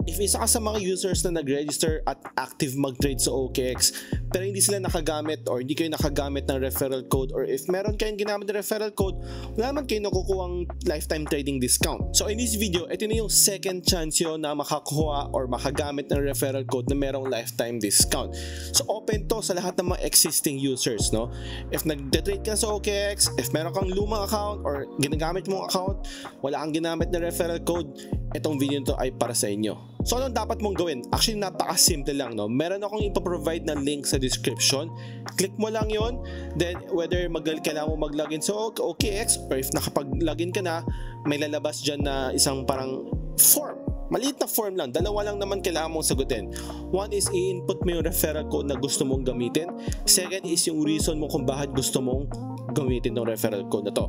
If isa ka sa mga users na nag-register at active mag-trade sa OKX pero hindi sila nakagamit or hindi kayo nakagamit ng referral code, or if meron kayong ginamit na referral code, wala naman kayo nakukuhang lifetime trading discount. So in this video, ito na yung second chance yun na makakuha or makagamit ng referral code na merong lifetime discount. So open to sa lahat ng mga existing users, no? If nag-trade ka sa OKX, if meron kang lumang account or ginagamit mong account, wala kang ginamit na referral code, itong video nito ay para sa inyo. So anong dapat mong gawin? Actually napaka-simple lang, no? Meron akong ipaprovide na link sa description. Click mo lang yon. Then whether kailangan mo mag-login sa OKX or if nakapag-login ka na, may lalabas dyan na isang parang form. Maliit na form lang, dalawa lang naman kailangan mong sagutin. One is i-input mo yung referral code na gusto mong gamitin. Second is yung reason mo kung bakit gusto mong gamitin ng referral code na to.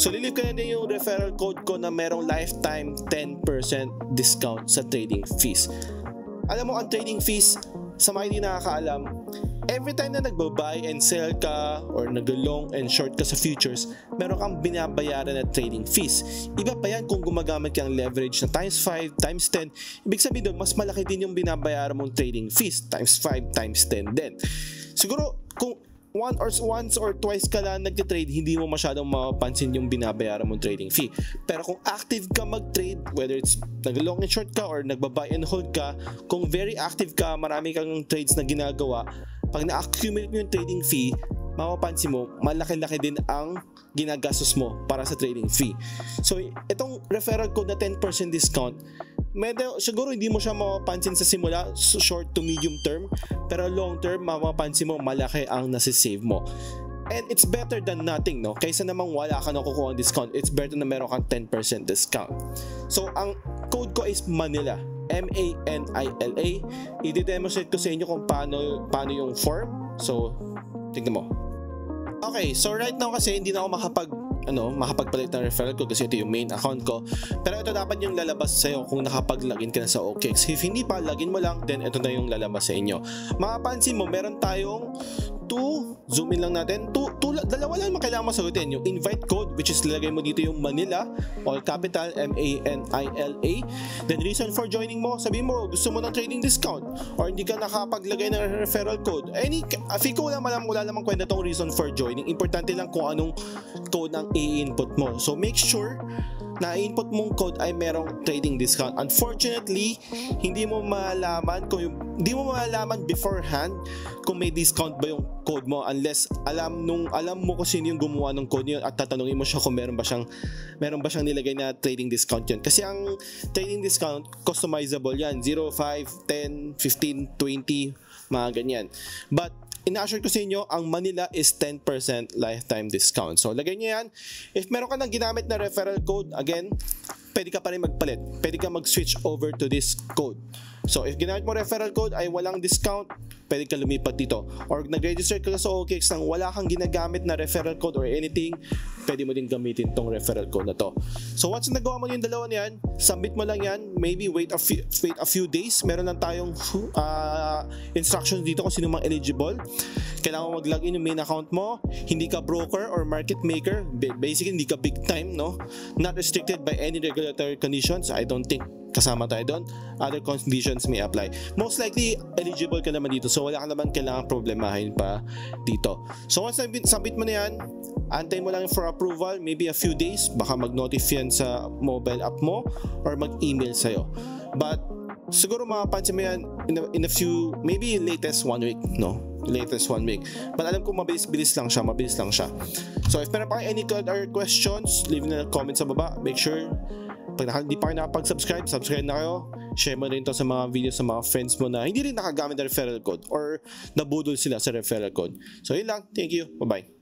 So lilive ko na din yung referral code ko na merong lifetime 10% discount sa trading fees. Alam mo, ang trading fees, sa mga hindi nakakaalam, every time na nagba-buy and sell ka or nag-long and short ka sa futures, meron kang binabayaran na trading fees. Iba pa yan kung gumagamit kang leverage na times 5, times 10. Ibig sabihin doon, mas malaki din yung binabayaran mong trading fees, times 5, times 10 din. Siguro kung once or twice ka lang nagtitrade, hindi mo masyadong mapapansin yung binabayaran mong trading fee. Pero kung active ka mag-trade, whether it's nag-long and short ka or nagba-buy and hold ka, kung very active ka, marami kang trades na ginagawa, pag na-accumulate mo yung trading fee, mapapansin mo, malaki-laki din ang ginagastos mo para sa trading fee. So, itong referral code na 10% discount, siguro hindi mo siya mapapansin sa simula, short to medium term, pero long term, mapapansin mo, malaki ang nasisave mo. And it's better than nothing, no? Kaysa namang wala ka nakukuha ang discount, it's better na meron kang 10% discount. So, ang code ko is Manila. M-A-N-I-L-A. I-demonstrate ko sa inyo kung paano yung form. So, tignan mo. Okay, so right now kasi hindi na ako makapagpalit ng referral code kasi ito yung main account ko. Pero ito dapat yung lalabas sa'yo kung nakapag-login ka na sa OKX. If hindi pa, login mo lang, then ito na yung lalabas sa inyo. Mapapansin mo, meron tayong zoom in lang natin, dalawa lang kailangan masagutin. Yung invite code, which is lalagay mo dito yung Manila, all capital, M-A-N-I-L-A. Then reason for joining mo, sabihin mo, gusto mo ng trading discount or hindi ka nakapaglagay ng referral code. Feel ko wala namang kwenta tong reason for joining. Importante lang kung anong code ang i-input mo. So make sure na input mong code ay merong trading discount. Unfortunately, hindi mo malaman beforehand kung may discount ba yung code mo unless alam mo kung sino yung gumawa ng code yun at tatanungin mo siya kung meron ba siyang nilagay na trading discount yun. Kasi ang trading discount customizable yan, 0, 5, 10, 15, 20, mga ganyan. But ina-assure ko sa inyo, ang Manila is 10% lifetime discount. So, lagay nyo yan. If meron ka nang ginamit na referral code, again, pwede ka pa rin magpalit. Pwede ka mag-switch over to this code. So, if ginamit mo referral code ay walang discount, pwede ka lumipat dito. Or nag-register ka sa OKX nang wala kang ginagamit na referral code or anything, pwede mo din gamitin tong referral code na to. So, once nagawa mo yung dalawa niyan, submit mo lang yan. Maybe wait a few days. Meron lang tayong instructions dito kung sino mang eligible. Kailangan mo mag-login yung main account mo. Hindi ka broker or market maker. Basically, hindi ka big time, no? Not restricted by any regulatory conditions. I don't think kasama tayo doon. Other conditions may apply. Most likely, eligible ka naman dito. So, wala ka naman kailangan problemahin pa dito. So, once submit mo na yan, antayin mo lang for approval. Maybe a few days. Baka mag-notify yan sa mobile app mo or mag-email sa'yo. But, siguro mapapansin mo yan in a few, maybe latest 1 week, no? Latest 1 week. But alam ko mabilis lang siya. So, if meron pa any other questions, leave in the comments sa baba. Make sure pag hindi pa kayo nakapag-subscribe, subscribe na kayo. Share mo rin ito sa mga videos sa mga friends mo na hindi rin nakagamit ng referral code or nabudol sila sa referral code. So yun lang. Thank you. Bye-bye.